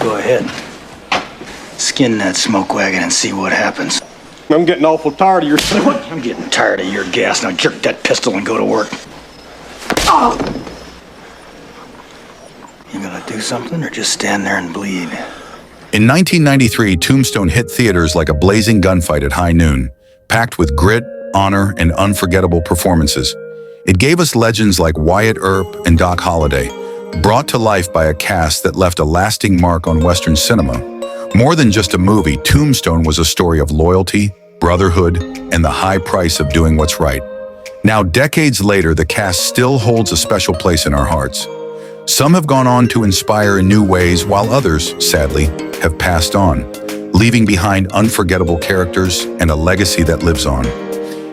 Go ahead. Skin that smoke wagon and see what happens. I'm getting awful tired of your... I'm getting tired of your gas. Now jerk that pistol and go to work. Oh! You gonna do something or just stand there and bleed? In 1993, Tombstone hit theaters like a blazing gunfight at high noon, packed with grit, honor, and unforgettable performances. It gave us legends like Wyatt Earp and Doc Holliday, brought to life by a cast that left a lasting mark on Western cinema. More than just a movie, Tombstone was a story of loyalty, brotherhood, and the high price of doing what's right. Now, decades later, the cast still holds a special place in our hearts. Some have gone on to inspire in new ways, while others, sadly, have passed on, leaving behind unforgettable characters and a legacy that lives on.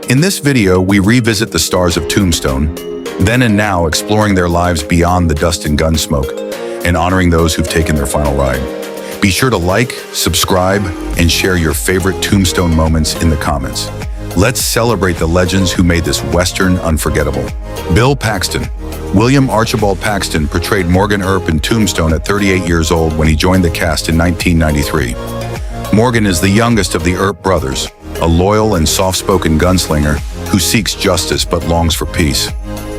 In this video, we revisit the stars of Tombstone, then and now exploring their lives beyond the dust and gun smoke, and honoring those who've taken their final ride. Be sure to like, subscribe, and share your favorite Tombstone moments in the comments. Let's celebrate the legends who made this Western unforgettable. Bill Paxton. William Archibald Paxton portrayed Morgan Earp in Tombstone at 38 years old when he joined the cast in 1993. Morgan is the youngest of the Earp brothers, a loyal and soft-spoken gunslinger who seeks justice but longs for peace.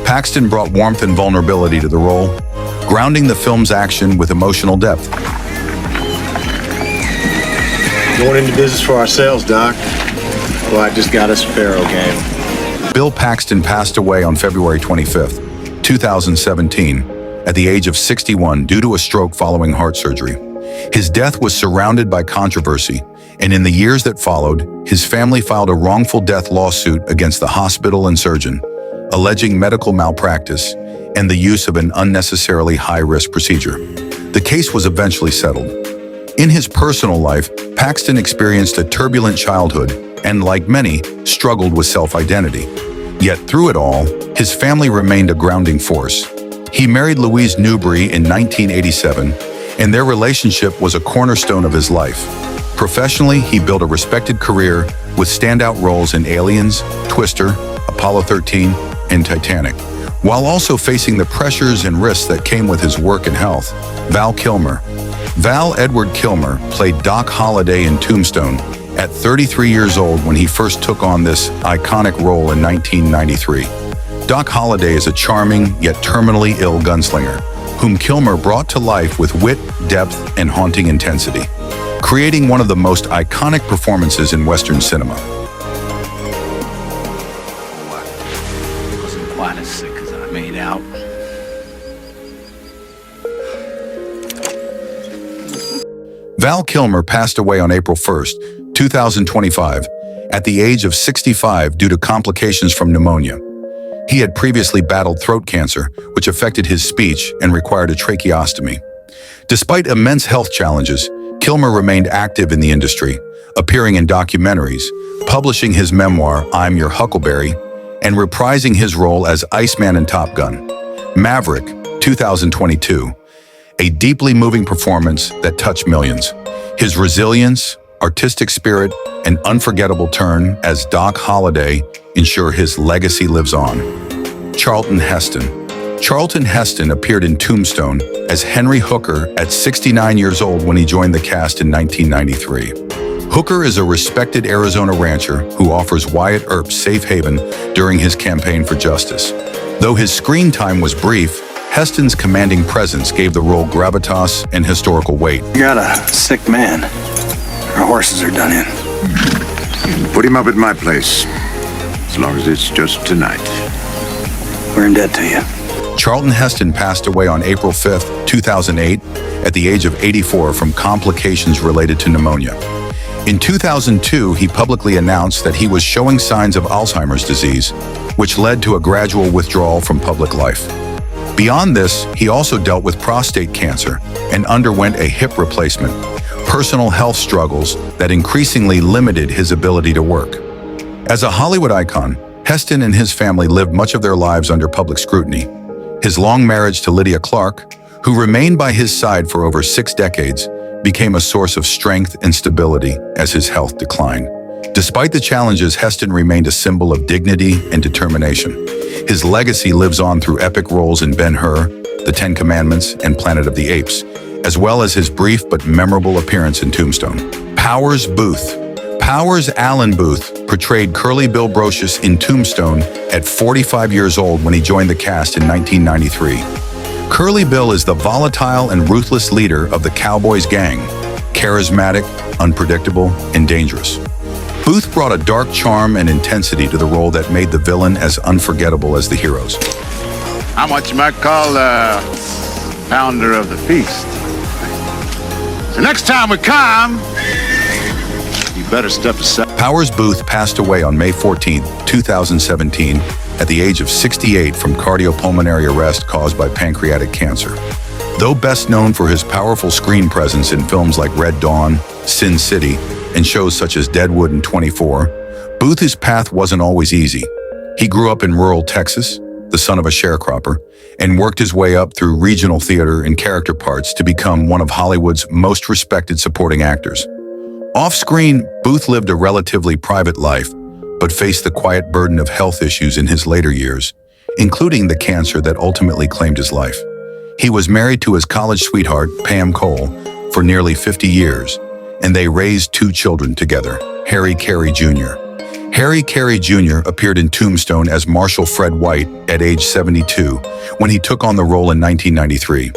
Paxton brought warmth and vulnerability to the role, grounding the film's action with emotional depth. Going into business for ourselves, Doc. Well, I just got us a Faro game. Bill Paxton passed away on February 25th, 2017, at the age of 61 due to a stroke following heart surgery. His death was surrounded by controversy, and in the years that followed, his family filed a wrongful death lawsuit against the hospital and surgeon, alleging medical malpractice and the use of an unnecessarily high-risk procedure. The case was eventually settled. In his personal life, Paxton experienced a turbulent childhood and, like many, struggled with self-identity. Yet through it all, his family remained a grounding force. He married Louise Newbury in 1987, and their relationship was a cornerstone of his life. Professionally, he built a respected career with standout roles in Aliens, Twister, Apollo 13, and Titanic, while also facing the pressures and risks that came with his work and health. Val Kilmer. Val Edward Kilmer played Doc Holliday in Tombstone at 33 years old when he first took on this iconic role in 1993. Doc Holliday is a charming yet terminally ill gunslinger, whom Kilmer brought to life with wit, depth, and haunting intensity, creating one of the most iconic performances in Western cinema. I wasn't quite as sick as I made out. Val Kilmer passed away on April 1st, 2025, at the age of 65 due to complications from pneumonia. He had previously battled throat cancer, which affected his speech and required a tracheostomy. Despite immense health challenges, Kilmer remained active in the industry, appearing in documentaries, publishing his memoir, I'm Your Huckleberry, and reprising his role as Iceman in Top Gun. Maverick, 2022. A deeply moving performance that touched millions. His resilience, artistic spirit, and unforgettable turn as Doc Holliday ensure his legacy lives on. Charlton Heston. Charlton Heston appeared in Tombstone as Henry Hooker at 69 years old when he joined the cast in 1993. Hooker is a respected Arizona rancher who offers Wyatt Earp safe haven during his campaign for justice. Though his screen time was brief, Heston's commanding presence gave the role gravitas and historical weight. You got a sick man. Our horses are done in. Put him up at my place, as long as it's just tonight. We're in debt to you. Charlton Heston passed away on April 5th, 2008, at the age of 84 from complications related to pneumonia. In 2002, he publicly announced that he was showing signs of Alzheimer's disease, which led to a gradual withdrawal from public life. Beyond this, he also dealt with prostate cancer and underwent a hip replacement, personal health struggles that increasingly limited his ability to work. As a Hollywood icon, Heston and his family lived much of their lives under public scrutiny. His long marriage to Lydia Clark, who remained by his side for over 6 decades, became a source of strength and stability as his health declined. Despite the challenges, Heston remained a symbol of dignity and determination. His legacy lives on through epic roles in Ben-Hur, The Ten Commandments, and Planet of the Apes, as well as his brief but memorable appearance in Tombstone. Powers Booth. Powers Allen Booth portrayed Curly Bill Brocious in Tombstone at 45 years old when he joined the cast in 1993. Curly Bill is the volatile and ruthless leader of the Cowboys gang, charismatic, unpredictable, and dangerous. Booth brought a dark charm and intensity to the role that made the villain as unforgettable as the heroes. I'm what you might call the founder of the feast. So next time we come, you better step aside. Powers Booth passed away on May 14, 2017, at the age of 68 from cardiopulmonary arrest caused by pancreatic cancer. Though best known for his powerful screen presence in films like Red Dawn, Sin City, and shows such as Deadwood and 24, Booth's path wasn't always easy. He grew up in rural Texas, the son of a sharecropper, and worked his way up through regional theater and character parts to become one of Hollywood's most respected supporting actors. Off-screen, Booth lived a relatively private life, but faced the quiet burden of health issues in his later years, including the cancer that ultimately claimed his life. He was married to his college sweetheart, Pam Cole, for nearly 50 years, and they raised 2 children together, Kerry Jr. Kerry Jr. appeared in Tombstone as Marshal Fred White at age 72 when he took on the role in 1993.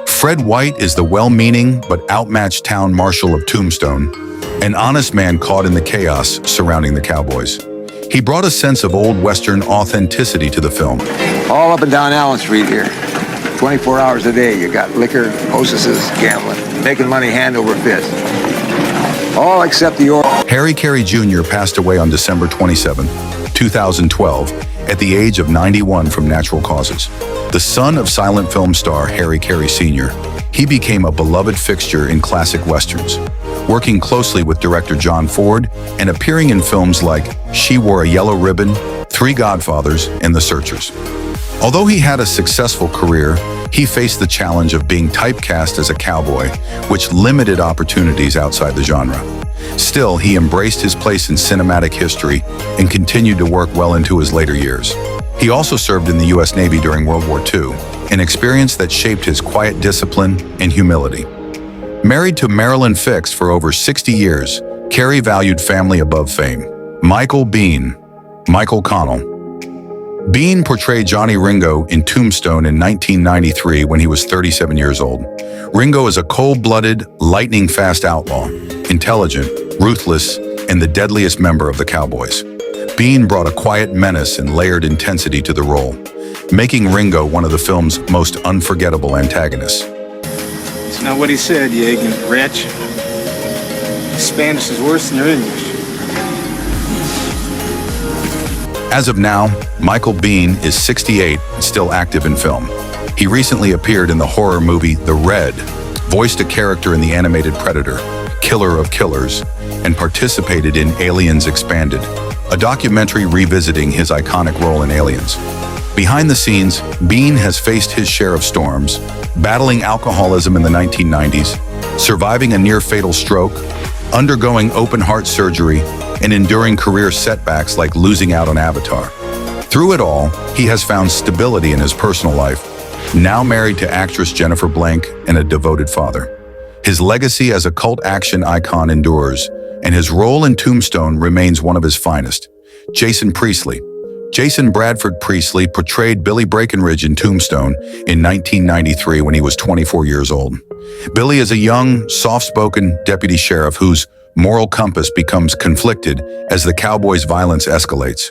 Fred White is the well-meaning but outmatched town marshal of Tombstone, an honest man caught in the chaos surrounding the Cowboys. He brought a sense of old Western authenticity to the film. All up and down Allen Street here. 24 hours a day, you got liquor, hostesses, gambling, making money hand over fist. All except the oil. Kerry Jr. passed away on December 27, 2012, at the age of 91 from natural causes. The son of silent film star Kerry Sr., he became a beloved fixture in classic westerns, working closely with director John Ford and appearing in films like She Wore a Yellow Ribbon, Three Godfathers, and The Searchers. Although he had a successful career, he faced the challenge of being typecast as a cowboy, which limited opportunities outside the genre. Still, he embraced his place in cinematic history and continued to work well into his later years. He also served in the U.S. Navy during World War II, an experience that shaped his quiet discipline and humility. Married to Marilyn Fix for over 60 years, Kerry valued family above fame. Michael Connell. Bean portrayed Johnny Ringo in Tombstone in 1993 when he was 37 years old. Ringo is a cold-blooded, lightning-fast outlaw, intelligent, ruthless, and the deadliest member of the Cowboys. Bean brought a quiet menace and layered intensity to the role, making Ringo one of the film's most unforgettable antagonists. It's not what he said, you ignorant wretch. His Spanish is worse than your English. As of now, Michael Bean is 68 and still active in film. He recently appeared in the horror movie The Red, voiced a character in the animated Predator, Killer of Killers, and participated in Aliens Expanded, a documentary revisiting his iconic role in Aliens. Behind the scenes, Bean has faced his share of storms, battling alcoholism in the 1990s, surviving a near-fatal stroke, undergoing open-heart surgery, and enduring career setbacks like losing out on Avatar. Through it all, he has found stability in his personal life, now married to actress Jennifer Blank and a devoted father. His legacy as a cult action icon endures, and his role in Tombstone remains one of his finest. Jason Bradford Priestley portrayed Billy Breckenridge in Tombstone in 1993 when he was 24 years old. Billy is a young, soft-spoken deputy sheriff whose moral compass becomes conflicted as the Cowboys' violence escalates.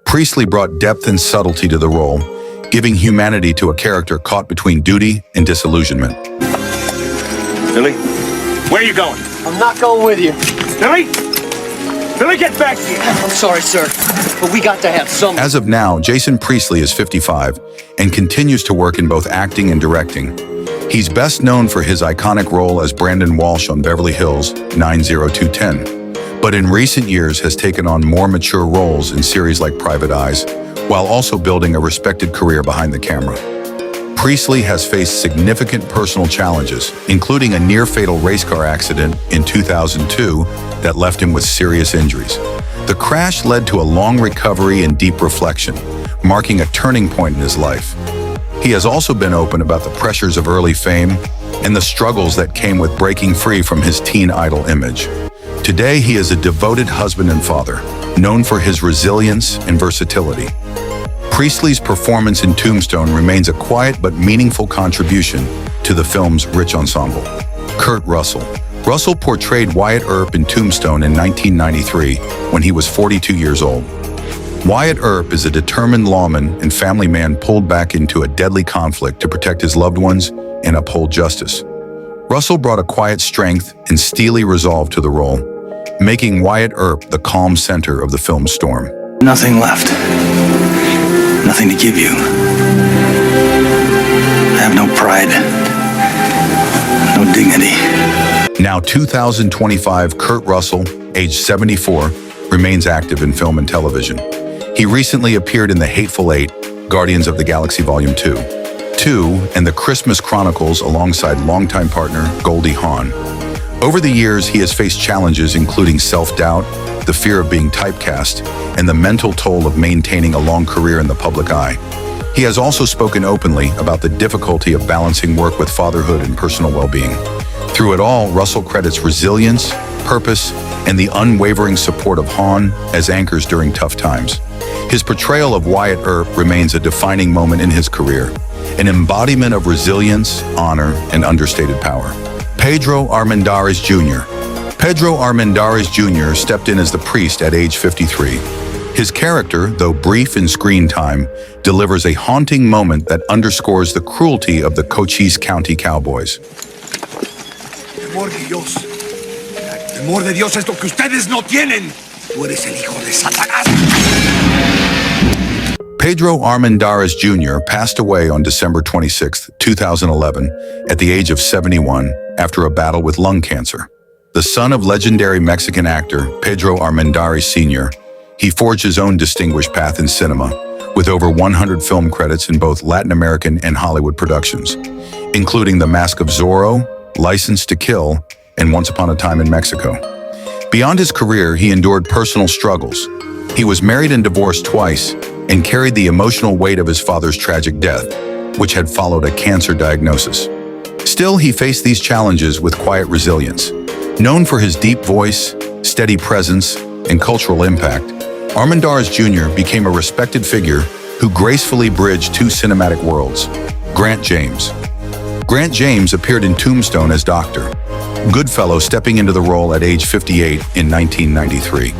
Priestley brought depth and subtlety to the role, giving humanity to a character caught between duty and disillusionment. Billy, where are you going? I'm not going with you. Billy? Billy, get back here! I'm sorry, sir, but we got to have some... As of now, Jason Priestley is 55 and continues to work in both acting and directing. He's best known for his iconic role as Brandon Walsh on Beverly Hills 90210, but in recent years has taken on more mature roles in series like Private Eyes, while also building a respected career behind the camera. Priestley has faced significant personal challenges, including a near-fatal race car accident in 2002 that left him with serious injuries. The crash led to a long recovery and deep reflection, marking a turning point in his life. He has also been open about the pressures of early fame and the struggles that came with breaking free from his teen idol image. Today, he is a devoted husband and father, known for his resilience and versatility. Priestley's performance in Tombstone remains a quiet but meaningful contribution to the film's rich ensemble. Kurt Russell. Russell portrayed Wyatt Earp in Tombstone in 1993 when he was 42 years old. Wyatt Earp is a determined lawman and family man pulled back into a deadly conflict to protect his loved ones and uphold justice. Russell brought a quiet strength and steely resolve to the role, making Wyatt Earp the calm center of the film's storm. Nothing left. Nothing to give you. I have no pride. No dignity. Now 2025, Kurt Russell, age 74, remains active in film and television. He recently appeared in The Hateful Eight, Guardians of the Galaxy Volume 2, and The Christmas Chronicles alongside longtime partner Goldie Hawn. Over the years, he has faced challenges including self-doubt, the fear of being typecast, and the mental toll of maintaining a long career in the public eye. He has also spoken openly about the difficulty of balancing work with fatherhood and personal well-being. Through it all, Russell credits resilience, purpose, and the unwavering support of Hawn as anchors during tough times. His portrayal of Wyatt Earp remains a defining moment in his career, an embodiment of resilience, honor, and understated power. Pedro Armenes Jr. Pedro Armenes Jr. stepped in as the priest at age 53. His character, though brief in screen time, delivers a haunting moment that underscores the cruelty of the Cochise County Cowboys. Temor de Dios. El temor de Dios es lo que ustedes no tienen. Tú eres el hijo de Satanás. Pedro Armenes Jr. passed away on December 26, 2011, at the age of 71 after a battle with lung cancer. The son of legendary Mexican actor Pedro Armenes Sr., he forged his own distinguished path in cinema, with over 100 film credits in both Latin American and Hollywood productions, including The Mask of Zorro, License to Kill, and Once Upon a Time in Mexico. Beyond his career, he endured personal struggles. He was married and divorced twice and carried the emotional weight of his father's tragic death, which had followed a cancer diagnosis. Still, he faced these challenges with quiet resilience. Known for his deep voice, steady presence, and cultural impact, Armenes Jr. became a respected figure who gracefully bridged two cinematic worlds. Grant James. Grant James appeared in Tombstone as Dr. Goodfellow, stepping into the role at age 58 in 1993.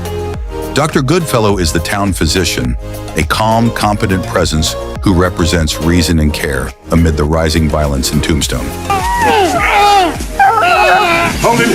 Dr. Goodfellow is the town physician, a calm, competent presence who represents reason and care amid the rising violence in Tombstone. Hold him.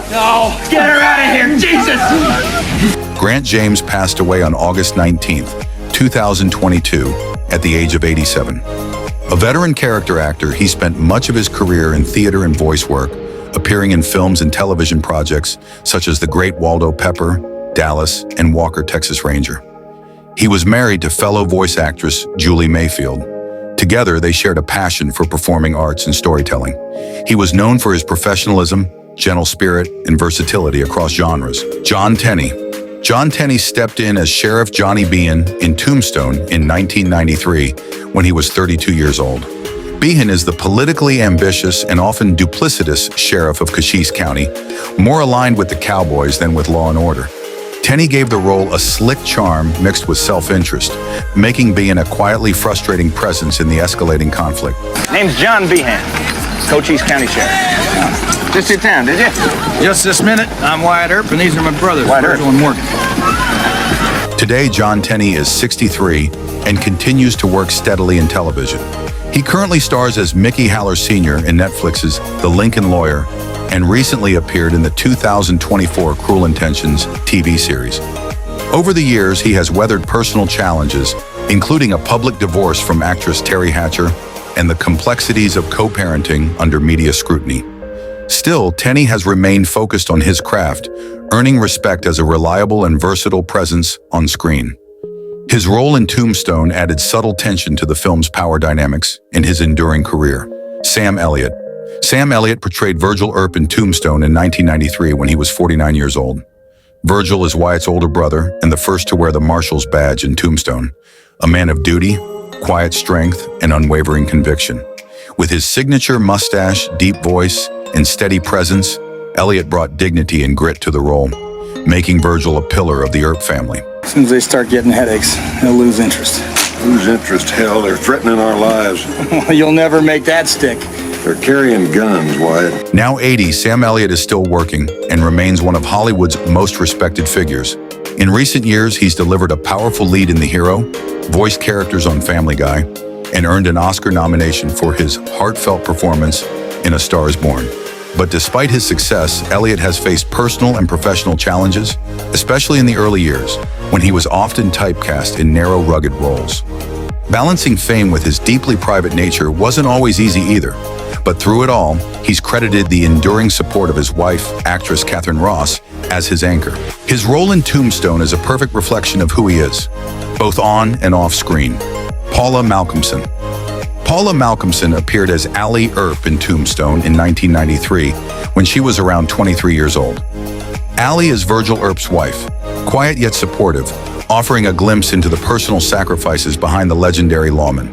No, get her out of here, Jesus! Grant James passed away on August 19, 2022, at the age of 87. A veteran character actor, he spent much of his career in theater and voice work, appearing in films and television projects such as The Great Waldo Pepper, Dallas, and Walker, Texas Ranger. He was married to fellow voice actress Julie Mayfield. Together, they shared a passion for performing arts and storytelling. He was known for his professionalism, gentle spirit, and versatility across genres. John Tenny. John Tenny stepped in as Sheriff Johnny Behan in Tombstone in 1993 when he was 32 years old. Behan is the politically ambitious and often duplicitous sheriff of Cochise County, more aligned with the Cowboys than with law and order. Tenny gave the role a slick charm mixed with self-interest, making Behan a quietly frustrating presence in the escalating conflict. Name's John Behan, Cochise County Sheriff. Just in town, did you? Just this minute, I'm Wyatt Earp, and these are my brothers, Wyatt Earp. Virgil and Morgan. Today, John Tenny is 63 and continues to work steadily in television. He currently stars as Mickey Haller Sr. in Netflix's The Lincoln Lawyer and recently appeared in the 2024 Cruel Intentions TV series. Over the years, he has weathered personal challenges, including a public divorce from actress Terry Hatcher and the complexities of co-parenting under media scrutiny. Still, Tenny has remained focused on his craft, earning respect as a reliable and versatile presence on screen. His role in Tombstone added subtle tension to the film's power dynamics in his enduring career. Sam Elliott. Sam Elliott portrayed Virgil Earp in Tombstone in 1993 when he was 49 years old. Virgil is Wyatt's older brother and the first to wear the Marshal's badge in Tombstone. a man of duty, quiet strength, and unwavering conviction. With his signature mustache, deep voice, and steady presence, Elliott brought dignity and grit to the role, making Virgil a pillar of the Earp family. As soon as they start getting headaches, they'll lose interest. Lose interest? Hell, they're threatening our lives. You'll never make that stick. They're carrying guns, Wyatt. Now 80, Sam Elliott is still working and remains one of Hollywood's most respected figures. In recent years, he's delivered a powerful lead in The Hero, voiced characters on Family Guy, and earned an Oscar nomination for his heartfelt performance in A Star is Born. But despite his success, Elliott has faced personal and professional challenges, especially in the early years, when he was often typecast in narrow, rugged roles. Balancing fame with his deeply private nature wasn't always easy either, but through it all, he's credited the enduring support of his wife, actress Katharine Ross, as his anchor. His role in Tombstone is a perfect reflection of who he is, both on and off screen. Paula Malcolmson. Paula Malcolmson appeared as Allie Earp in Tombstone in 1993 when she was around 23 years old. Allie is Virgil Earp's wife, quiet yet supportive, offering a glimpse into the personal sacrifices behind the legendary lawman.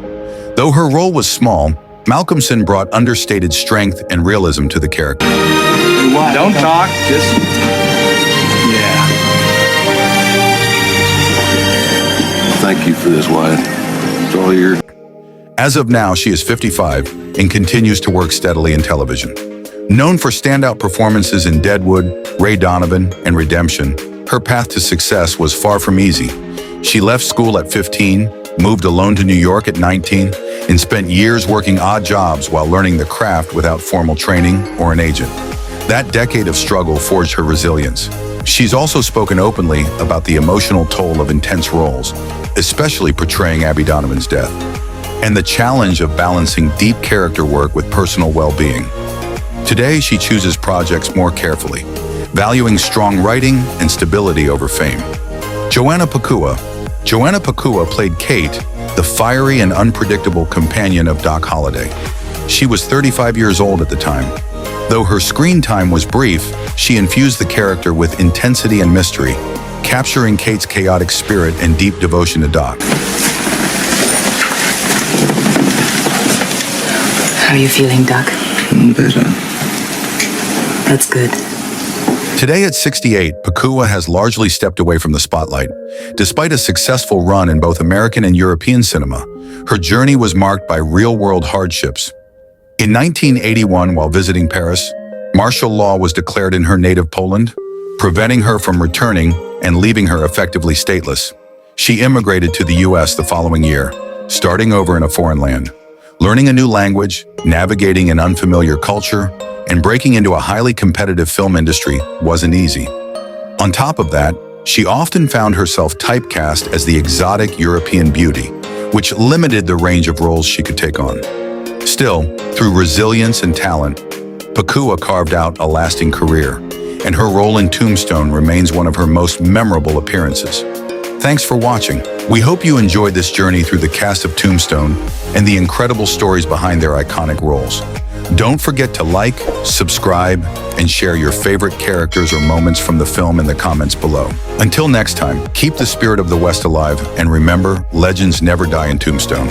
Though her role was small, Malcolmson brought understated strength and realism to the character. Don't talk, just... Yeah. Thank you for this, Wyatt. It's all yours. As of now, she is 55 and continues to work steadily in television. Known for standout performances in Deadwood, Ray Donovan, and Redemption, her path to success was far from easy. She left school at 15, moved alone to New York at 19, and spent years working odd jobs while learning the craft without formal training or an agent. That decade of struggle forged her resilience. She's also spoken openly about the emotional toll of intense roles, especially portraying Abby Donovan's death, and the challenge of balancing deep character work with personal well-being. Today, she chooses projects more carefully, valuing strong writing and stability over fame. Joanna Pacua played Kate, the fiery and unpredictable companion of Doc Holliday. She was 35 years old at the time. Though her screen time was brief, she infused the character with intensity and mystery, capturing Kate's chaotic spirit and deep devotion to Doc. How are you feeling, Doc? Better. That's good. Today at 68, Pacua has largely stepped away from the spotlight. Despite a successful run in both American and European cinema, her journey was marked by real-world hardships. In 1981, while visiting Paris, martial law was declared in her native Poland, preventing her from returning and leaving her effectively stateless. She immigrated to the U.S. the following year, starting over in a foreign land. Learning a new language, navigating an unfamiliar culture, and breaking into a highly competitive film industry wasn't easy. On top of that, she often found herself typecast as the exotic European beauty, which limited the range of roles she could take on. Still, through resilience and talent, Pacua carved out a lasting career, and her role in Tombstone remains one of her most memorable appearances. Thanks for watching. We hope you enjoyed this journey through the cast of Tombstone and the incredible stories behind their iconic roles. Don't forget to like, subscribe, and share your favorite characters or moments from the film in the comments below. Until next time, keep the spirit of the West alive, and remember, legends never die in Tombstone.